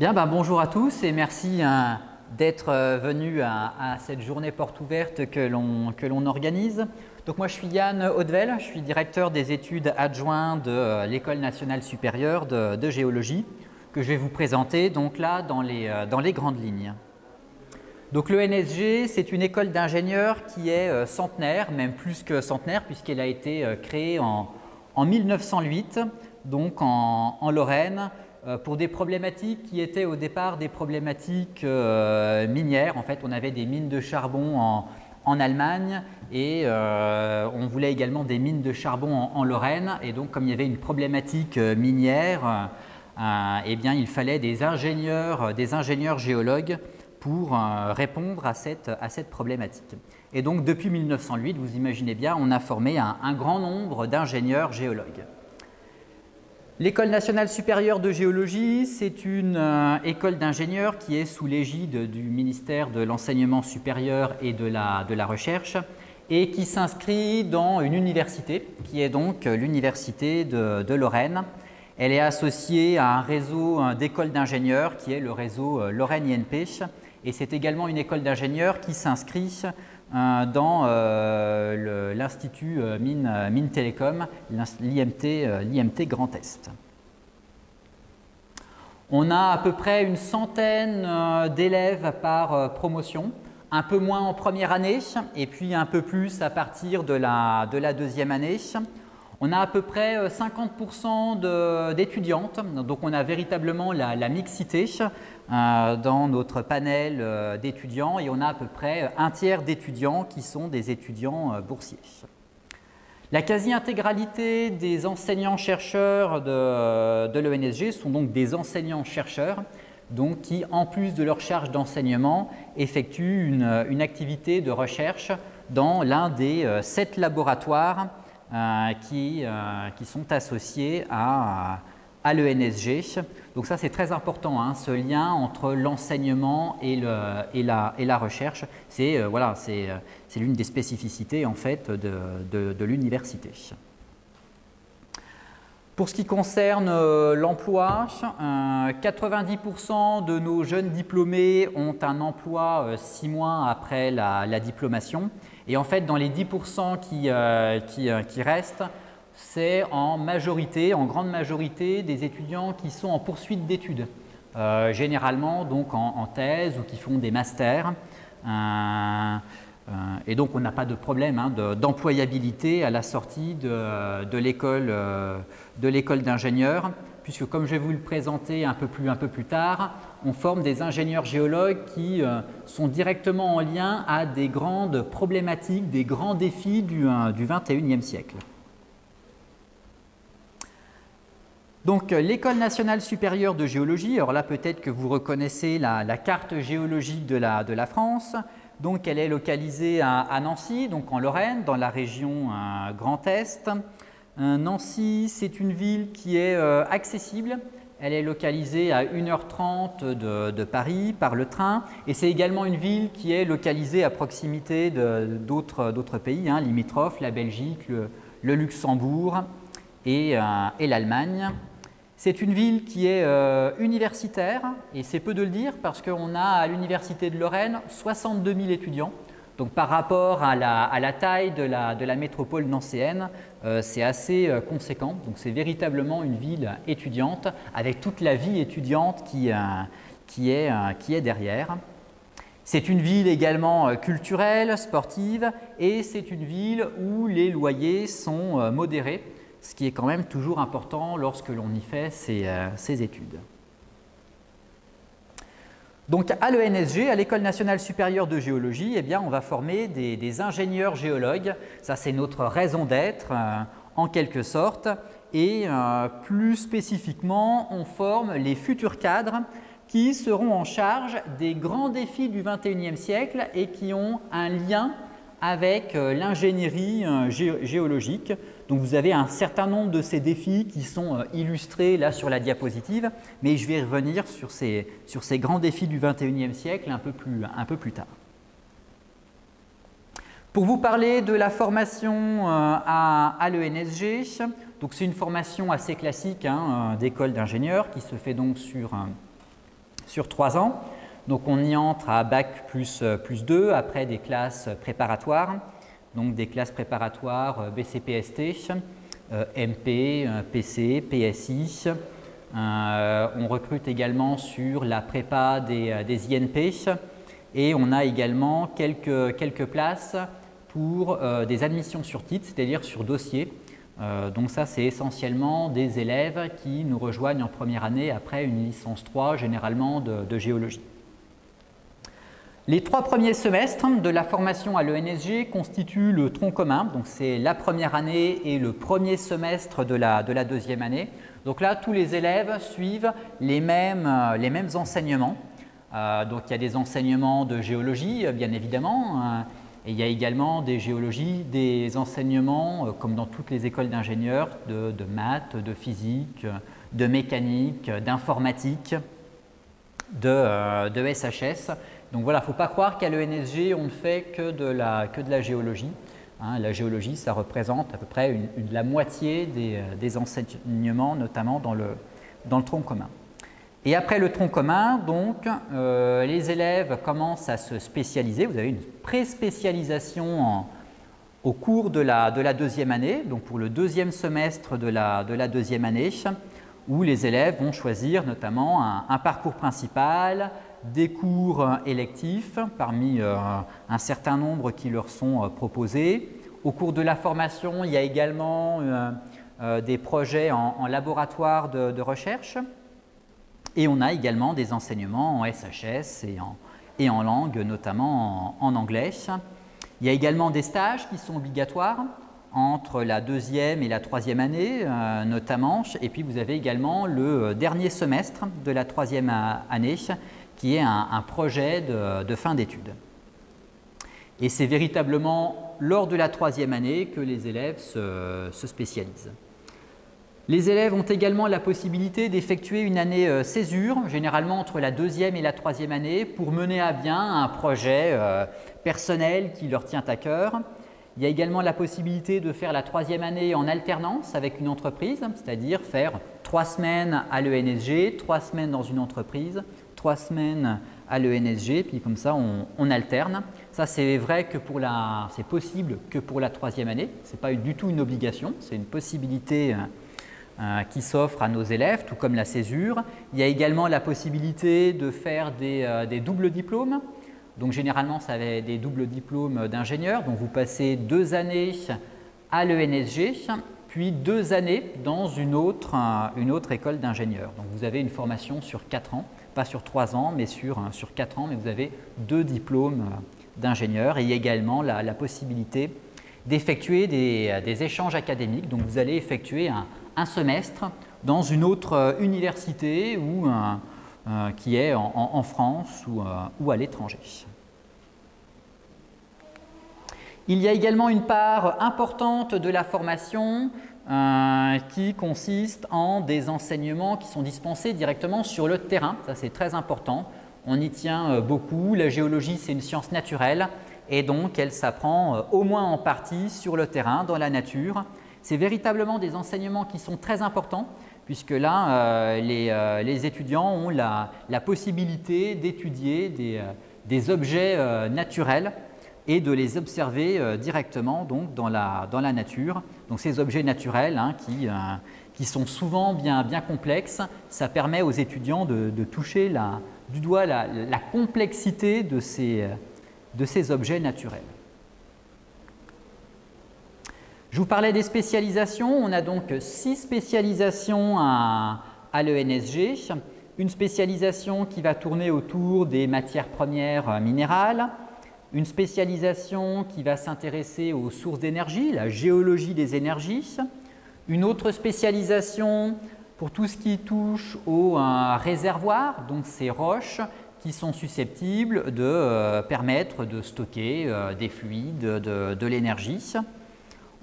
Bien, bonjour à tous et merci d'être venus à cette journée porte ouverte que l'on organise. Donc moi je suis Yann Haudevel, je suis directeur des études adjoints de l'École nationale supérieure de géologie que je vais vous présenter donc là dans les grandes lignes. Donc l'ENSG, c'est une école d'ingénieurs qui est centenaire, même plus que centenaire puisqu'elle a été créée en 1908, donc en Lorraine, pour des problématiques qui étaient au départ des problématiques minières. En fait, on avait des mines de charbon en Allemagne et on voulait également des mines de charbon en Lorraine. Et donc, comme il y avait une problématique minière, eh bien, il fallait des ingénieurs géologues pour répondre à cette problématique. Et donc, depuis 1908, vous imaginez bien, on a formé un grand nombre d'ingénieurs géologues. L'École nationale supérieure de géologie, c'est une école d'ingénieurs qui est sous l'égide du ministère de l'enseignement supérieur et de la recherche et qui s'inscrit dans une université qui est donc l'université de Lorraine. Elle est associée à un réseau d'écoles d'ingénieurs qui est le réseau Lorraine INP et c'est également une école d'ingénieurs qui s'inscrit dans l'Institut Mines Télécom, l'IMT Grand Est. On a à peu près une centaine d'élèves par promotion, un peu moins en première année et puis un peu plus à partir de la deuxième année. On a à peu près 50% d'étudiantes, donc on a véritablement la mixité dans notre panel d'étudiants et on a à peu près un tiers d'étudiants qui sont des étudiants boursiers. La quasi-intégralité des enseignants-chercheurs de l'ENSG sont donc des enseignants-chercheurs donc qui, en plus de leur charge d'enseignement, effectuent une activité de recherche dans l'un des 7 laboratoires qui sont associés à l'ENSG. Donc ça c'est très important, hein, ce lien entre l'enseignement et la recherche. C'est l'une des spécificités en fait de l'université. Pour ce qui concerne l'emploi, 90% de nos jeunes diplômés ont un emploi 6 mois après la diplomation. Et en fait, dans les 10% qui restent, c'est en grande majorité, des étudiants qui sont en poursuite d'études, généralement donc en thèse ou qui font des masters. Et donc, on n'a pas de problème d'employabilité à la sortie de l'école d'ingénieurs, puisque comme je vais vous le présenter un peu plus tard, on forme des ingénieurs géologues qui sont directement en lien à des grandes problématiques, des grands défis du XXIe siècle. Donc, l'École nationale supérieure de géologie, alors là peut-être que vous reconnaissez la carte géologique de la France. Donc, elle est localisée à Nancy, donc en Lorraine, dans la région Grand Est. Nancy, c'est une ville qui est accessible. Elle est localisée à 1h30 de Paris par le train. Et c'est également une ville qui est localisée à proximité d'autres pays, limitrophes, la Belgique, le Luxembourg et l'Allemagne. C'est une ville qui est universitaire, et c'est peu de le dire parce qu'on a à l'Université de Lorraine 62 000 étudiants. Donc par rapport à la taille de la métropole nancéenne, c'est assez conséquent. Donc c'est véritablement une ville étudiante avec toute la vie étudiante qui est derrière. C'est une ville également culturelle, sportive, et c'est une ville où les loyers sont modérés, ce qui est quand même toujours important lorsque l'on y fait ses études. Donc à l'ENSG, à l'École nationale supérieure de géologie, eh bien, on va former des ingénieurs géologues. Ça, c'est notre raison d'être en quelque sorte. Et plus spécifiquement, on forme les futurs cadres qui seront en charge des grands défis du XXIe siècle et qui ont un lien avec l'ingénierie géologique. Donc vous avez un certain nombre de ces défis qui sont illustrés là sur la diapositive, mais je vais revenir sur ces grands défis du XXIe siècle un peu plus tard. Pour vous parler de la formation à l'ENSG, c'est une formation assez classique d'école d'ingénieurs qui se fait donc sur sur 3 ans. Donc on y entre à Bac plus 2 après des classes préparatoires, donc des classes préparatoires BCPST, MP, PC, PSI. On recrute également sur la prépa des INP et on a également quelques places pour des admissions sur titre, c'est-à-dire sur dossier. Donc ça, c'est essentiellement des élèves qui nous rejoignent en première année après une licence 3, généralement de géologie. Les 3 premiers semestres de la formation à l'ENSG constituent le tronc commun, donc c'est la première année et le premier semestre de la deuxième année. Donc là, tous les élèves suivent les mêmes enseignements. Donc il y a des enseignements de géologie, bien évidemment, et il y a également des enseignements, comme dans toutes les écoles d'ingénieurs, de maths, de physique, de mécanique, d'informatique, de SHS. Donc voilà, il ne faut pas croire qu'à l'ENSG, on ne fait que de la géologie. La géologie, ça représente à peu près la moitié des enseignements, notamment dans le tronc commun. Et après le tronc commun, donc, les élèves commencent à se spécialiser. Vous avez une pré-spécialisation au cours de la deuxième année, donc pour le deuxième semestre de la deuxième année, où les élèves vont choisir notamment un parcours principal, des cours électifs parmi un certain nombre qui leur sont proposés. Au cours de la formation, il y a également des projets en laboratoire de recherche. Et on a également des enseignements en SHS et en langue, notamment en anglais. Il y a également des stages qui sont obligatoires entre la deuxième et la troisième année, notamment. Et puis vous avez également le dernier semestre de la troisième année, qui est un projet de fin d'études. Et c'est véritablement lors de la troisième année que les élèves se spécialisent. Les élèves ont également la possibilité d'effectuer une année césure, généralement entre la deuxième et la troisième année, pour mener à bien un projet personnel qui leur tient à cœur. Il y a également la possibilité de faire la troisième année en alternance avec une entreprise, c'est-à-dire faire 3 semaines à l'ENSG, 3 semaines dans une entreprise, 3 semaines à l'ENSG, puis comme ça on alterne. Ça c'est vrai que c'est possible que pour la troisième année, ce n'est pas du tout une obligation, c'est une possibilité qui s'offre à nos élèves, tout comme la césure. Il y a également la possibilité de faire des doubles diplômes. Donc généralement, ça va être des doubles diplômes d'ingénieur. Donc vous passez 2 années à l'ENSG, puis 2 années dans une autre école d'ingénieur. Donc vous avez une formation sur 4 ans, pas sur 3 ans, mais sur 4 ans, mais vous avez 2 diplômes d'ingénieur. Et il y a également la possibilité d'effectuer des échanges académiques. Donc vous allez effectuer un semestre dans une autre université qui est en France ou à l'étranger. Il y a également une part importante de la formation qui consiste en des enseignements qui sont dispensés directement sur le terrain. Ça, c'est très important. On y tient beaucoup. La géologie, c'est une science naturelle et donc elle s'apprend au moins en partie sur le terrain, dans la nature. C'est véritablement des enseignements qui sont très importants puisque là, les étudiants ont la possibilité d'étudier des objets naturels et de les observer directement donc, dans la nature. Donc ces objets naturels qui sont souvent bien complexes, ça permet aux étudiants de toucher du doigt la complexité de ces objets naturels. Je vous parlais des spécialisations. On a donc 6 spécialisations à l'ENSG. Une spécialisation qui va tourner autour des matières premières minérales. Une spécialisation qui va s'intéresser aux sources d'énergie, la géologie des énergies. Une autre spécialisation pour tout ce qui touche aux réservoirs, donc ces roches qui sont susceptibles de permettre de stocker des fluides, de l'énergie.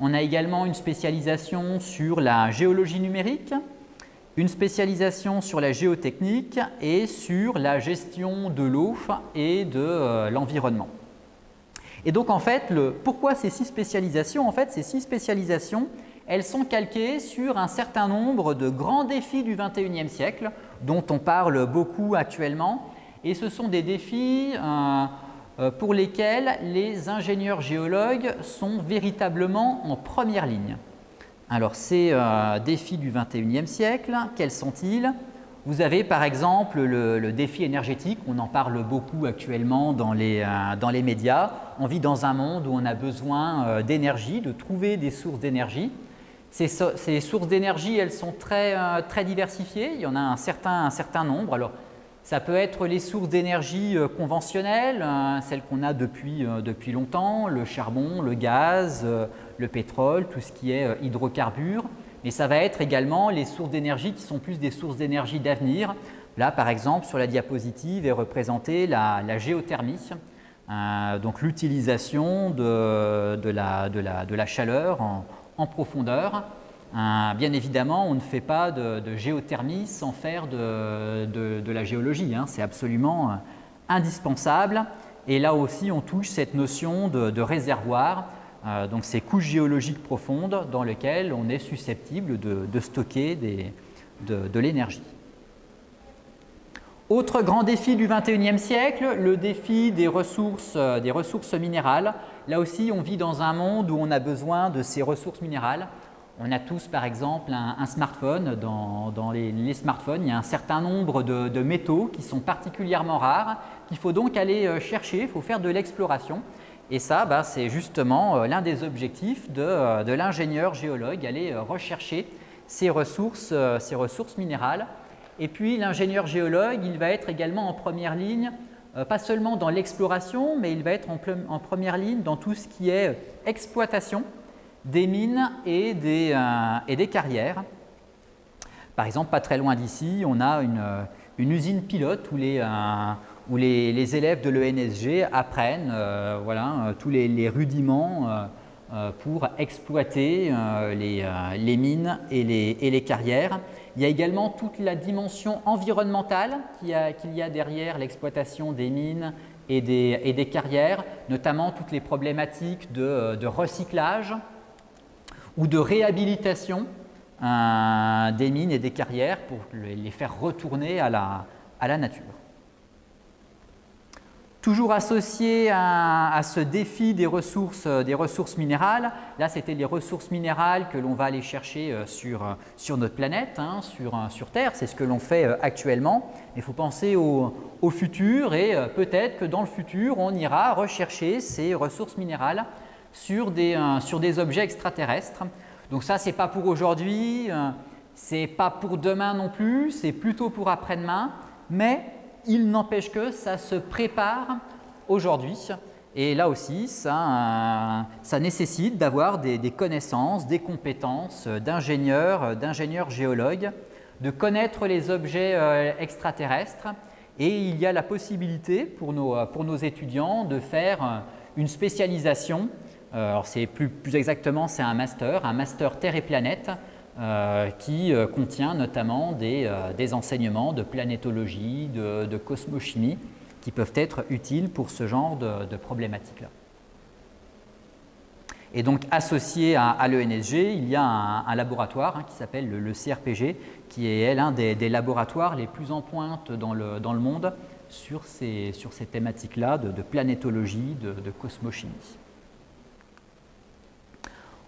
On a également une spécialisation sur la géologie numérique, une spécialisation sur la géotechnique et sur la gestion de l'eau et de l'environnement. Et donc en fait, pourquoi ces 6 spécialisations? En fait, ces 6 spécialisations, elles sont calquées sur un certain nombre de grands défis du XXIe siècle, dont on parle beaucoup actuellement. Et ce sont des défis pour lesquels les ingénieurs géologues sont véritablement en première ligne. Alors, ces défis du XXIe siècle, quels sont-ils? Vous avez par exemple le défi énergétique, on en parle beaucoup actuellement dans les médias. On vit dans un monde où on a besoin d'énergie, de trouver des sources d'énergie. Ces sources d'énergie, elles sont très diversifiées, il y en a un certain nombre. Alors, ça peut être les sources d'énergie conventionnelles, celles qu'on a depuis longtemps, le charbon, le gaz, le pétrole, tout ce qui est hydrocarbures. Mais ça va être également les sources d'énergie qui sont plus des sources d'énergie d'avenir. Là, par exemple, sur la diapositive est représentée la géothermie, donc l'utilisation de la chaleur en profondeur. Bien évidemment, on ne fait pas de géothermie sans faire de la géologie, hein. C'est absolument indispensable. Et là aussi, on touche cette notion de réservoir. Donc ces couches géologiques profondes dans lesquelles on est susceptible de stocker de l'énergie. Autre grand défi du XXIe siècle, le défi des ressources minérales. Là aussi, on vit dans un monde où on a besoin de ces ressources minérales. On a tous par exemple un smartphone. Dans les smartphones, il y a un certain nombre de métaux qui sont particulièrement rares, qu'il faut donc aller chercher, il faut faire de l'exploration. Et ça, c'est justement l'un des objectifs de l'ingénieur géologue, aller rechercher ces ressources minérales. Et puis l'ingénieur géologue, il va être également en première ligne, pas seulement dans l'exploration, mais il va être en première ligne dans tout ce qui est exploitation des mines et des carrières. Par exemple, pas très loin d'ici, on a une usine pilote où les élèves de l'ENSG apprennent tous les rudiments pour exploiter les mines et les carrières. Il y a également toute la dimension environnementale qu'il y a derrière l'exploitation des mines et des carrières, notamment toutes les problématiques de recyclage ou de réhabilitation des mines et des carrières pour les faire retourner à la nature. Toujours associé à ce défi des ressources minérales, là c'était les ressources minérales que l'on va aller chercher sur notre planète, hein, sur Terre, c'est ce que l'on fait actuellement. Il faut penser au futur et peut-être que dans le futur on ira rechercher ces ressources minérales sur des objets extraterrestres. Donc ça c'est pas pour aujourd'hui, c'est pas pour demain non plus, c'est plutôt pour après-demain, mais il n'empêche que ça se prépare aujourd'hui et là aussi ça nécessite d'avoir des connaissances, des compétences d'ingénieurs géologues, de connaître les objets extraterrestres et il y a la possibilité pour nos étudiants de faire une spécialisation. Alors c'est plus exactement c'est un master Terre et Planète qui contient notamment des enseignements de planétologie, de cosmochimie qui peuvent être utiles pour ce genre de problématiques-là. Et donc associé à l'ENSG, il y a un laboratoire qui s'appelle le CRPG, qui est l'un des laboratoires les plus en pointe dans le monde sur ces thématiques-là de planétologie, de cosmochimie.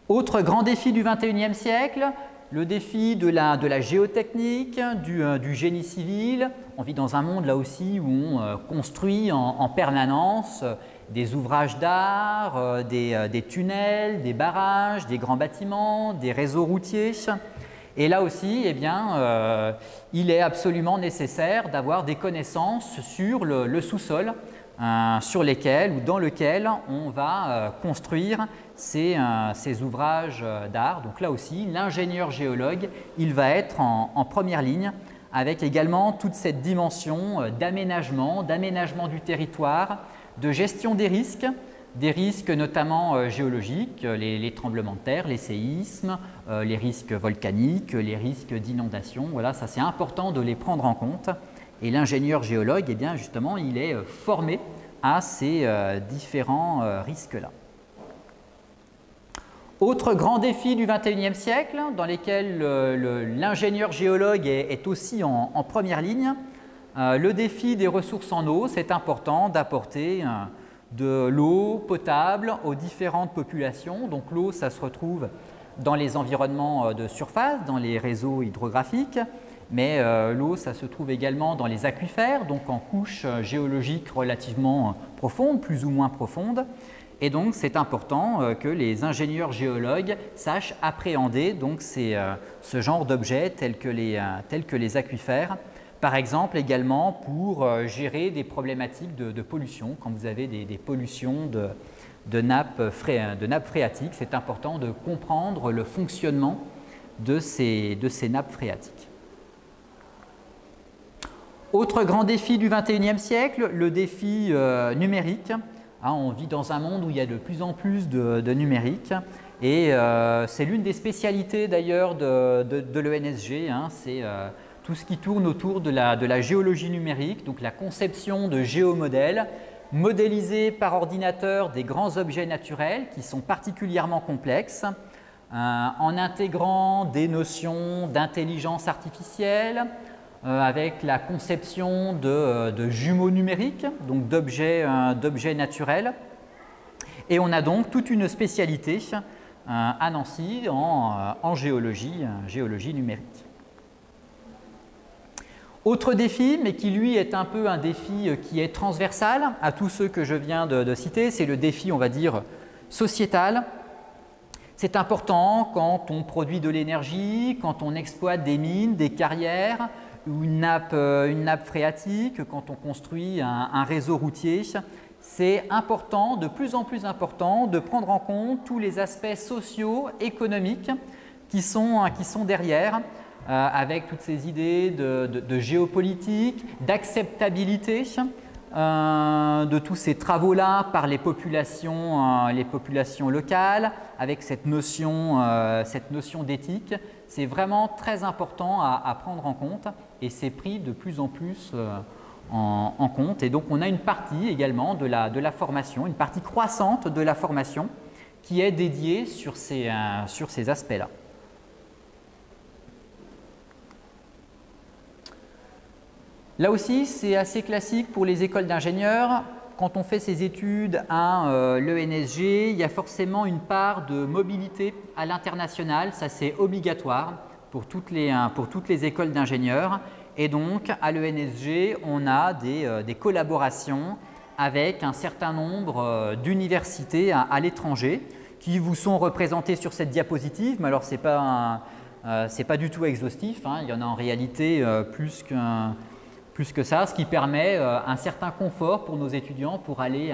Autre grand défi du XXIe siècle, le défi de la géotechnique, du génie civil. On vit dans un monde là aussi où on construit en permanence des ouvrages d'art, des tunnels, des barrages, des grands bâtiments, des réseaux routiers. Et là aussi, il est absolument nécessaire d'avoir des connaissances sur le sous-sol, dans lequel on va construire ces ouvrages d'art. Donc là aussi, l'ingénieur géologue, il va être en première ligne avec également toute cette dimension d'aménagement du territoire, de gestion des risques notamment géologiques, les tremblements de terre, les séismes, les risques volcaniques, les risques d'inondation. Voilà, ça c'est important de les prendre en compte. Et l'ingénieur géologue, justement, il est formé à ces différents risques-là. Autre grand défi du XXIe siècle, dans lesquels l'ingénieur géologue est aussi en première ligne, le défi des ressources en eau. C'est important d'apporter de l'eau potable aux différentes populations. Donc l'eau, ça se retrouve dans les environnements de surface, dans les réseaux hydrographiques, mais l'eau, ça se trouve également dans les aquifères, donc en couches géologiques relativement profondes, plus ou moins profondes. Et donc, c'est important que les ingénieurs géologues sachent appréhender donc, ce genre d'objets tels que les aquifères. Par exemple, également pour gérer des problématiques de pollution. Quand vous avez des pollutions de nappes phréatiques, c'est important de comprendre le fonctionnement de ces nappes phréatiques. Autre grand défi du XXIe siècle, le défi numérique. On vit dans un monde où il y a de plus en plus de numérique et c'est l'une des spécialités d'ailleurs de l'ENSG, c'est tout ce qui tourne autour de la géologie numérique, donc la conception de géomodèles, modélisés par ordinateur des grands objets naturels qui sont particulièrement complexes, en intégrant des notions d'intelligence artificielle, avec la conception de jumeaux numériques, donc d'objets naturels. Et on a donc toute une spécialité à Nancy en géologie numérique. Autre défi, mais qui lui est un peu un défi qui est transversal à tous ceux que je viens de citer, c'est le défi, on va dire, sociétal. C'est important quand on produit de l'énergie, quand on exploite des mines, des carrières, ou une nappe phréatique, quand on construit un réseau routier, c'est important, de plus en plus important, de prendre en compte tous les aspects sociaux, économiques qui sont derrière, avec toutes ces idées de géopolitique, d'acceptabilité de tous ces travaux-là par les populations locales, avec cette notion d'éthique. C'est vraiment très important à prendre en compte et c'est pris de plus en plus en compte. Et donc on a une partie également de la formation, une partie croissante de la formation qui est dédiée sur ces aspects-là. Là aussi, c'est assez classique pour les écoles d'ingénieurs. Quand on fait ses études à l'ENSG, il y a forcément une part de mobilité à l'international. Ça, c'est obligatoire pour toutes les écoles d'ingénieurs. Et donc, à l'ENSG, on a des collaborations avec un certain nombre d'universités à l'étranger qui vous sont représentées sur cette diapositive. Mais alors, ce n'est pas du tout exhaustif. Il y en a en réalité plus que ça, ce qui permet un certain confort pour nos étudiants pour aller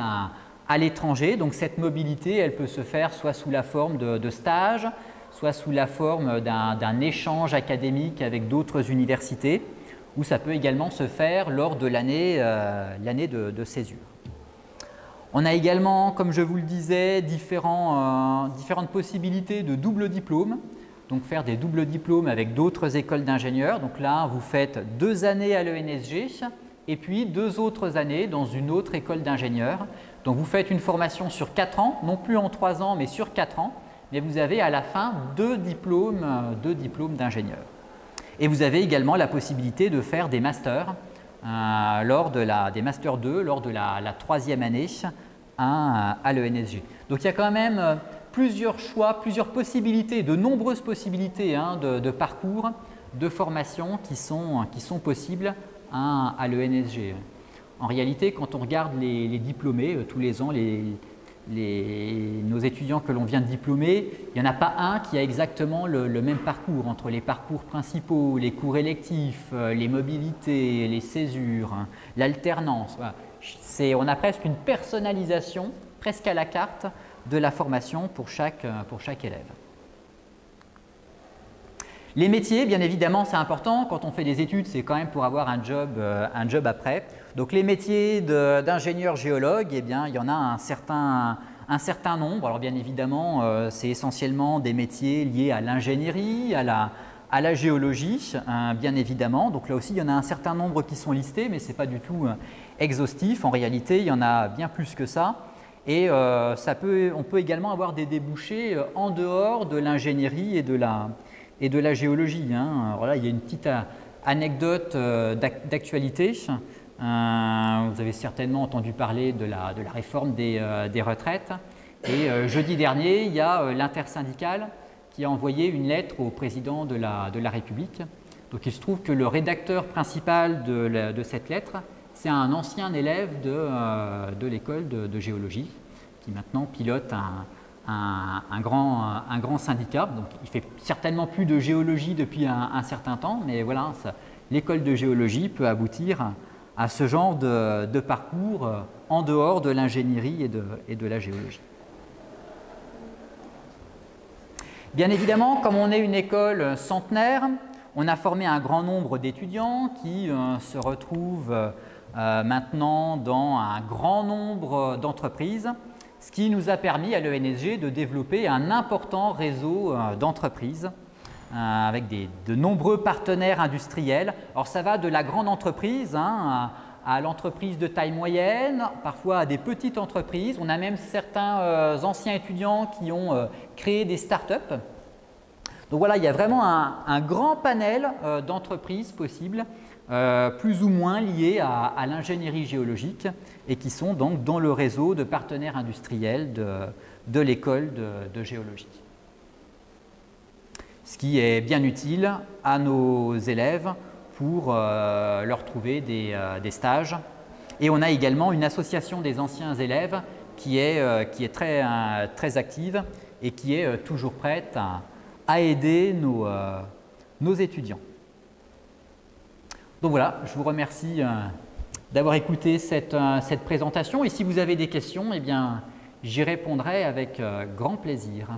à l'étranger. Donc cette mobilité, elle peut se faire soit sous la forme de stages, soit sous la forme d'un échange académique avec d'autres universités, ou ça peut également se faire lors de l'année de césure. On a également, comme je vous le disais, différentes possibilités de double diplôme. Donc faire des doubles diplômes avec d'autres écoles d'ingénieurs. Donc là, vous faites 2 années à l'ENSG et puis 2 autres années dans une autre école d'ingénieurs. Donc vous faites une formation sur 4 ans, non plus en 3 ans, mais sur 4 ans. Mais vous avez à la fin 2 diplômes d'ingénieurs. Et vous avez également la possibilité de faire des masters, des masters 2 lors de la 3e année à l'ENSG. Donc il y a quand même plusieurs choix, plusieurs possibilités, de nombreuses possibilités de parcours, de formation qui sont possibles à l'ENSG. En réalité, quand on regarde les diplômés, tous les ans, nos étudiants que l'on vient de diplômer, il n'y en a pas un qui a exactement le même parcours entre les parcours principaux, les cours électifs, les mobilités, les césures, l'alternance. Voilà. On a presque une personnalisation, presque à la carte, de la formation pour chaque élève. Les métiers, bien évidemment, c'est important. Quand on fait des études, c'est quand même pour avoir un job après. Donc les métiers d'ingénieur géologue, eh bien, il y en a un certain nombre. Alors bien évidemment, c'est essentiellement des métiers liés à l'ingénierie, à la géologie, bien évidemment. Donc là aussi, il y en a un certain nombre qui sont listés, mais ce n'est pas du tout exhaustif. En réalité, il y en a bien plus que ça. Et on peut également avoir des débouchés en dehors de l'ingénierie et de la géologie. Hein. Alors là, il y a une petite anecdote d'actualité. Vous avez certainement entendu parler de la réforme des retraites. Et jeudi dernier, il y a l'intersyndicale qui a envoyé une lettre au président de la République. Donc il se trouve que le rédacteur principal de cette lettre, c'est un ancien élève de l'école de géologie qui maintenant pilote un grand syndicat. Donc il ne fait certainement plus de géologie depuis un certain temps, mais voilà, l'école de géologie peut aboutir à ce genre de parcours en dehors de l'ingénierie et de la géologie. Bien évidemment, comme on est une école centenaire, on a formé un grand nombre d'étudiants qui se retrouvent maintenant dans un grand nombre d'entreprises, ce qui nous a permis à l'ENSG de développer un important réseau d'entreprises avec de nombreux partenaires industriels. Alors ça va de la grande entreprise à l'entreprise de taille moyenne, parfois à des petites entreprises. On a même certains anciens étudiants qui ont créé des startups. Donc voilà, il y a vraiment un grand panel d'entreprises possibles, plus ou moins liées à l'ingénierie géologique et qui sont donc dans le réseau de partenaires industriels de l'école de géologie. Ce qui est bien utile à nos élèves pour leur trouver des stages. Et on a également une association des anciens élèves qui est très active et qui est toujours prête à aider nos étudiants. Donc voilà, je vous remercie d'avoir écouté cette présentation et si vous avez des questions, eh bien, j'y répondrai avec grand plaisir.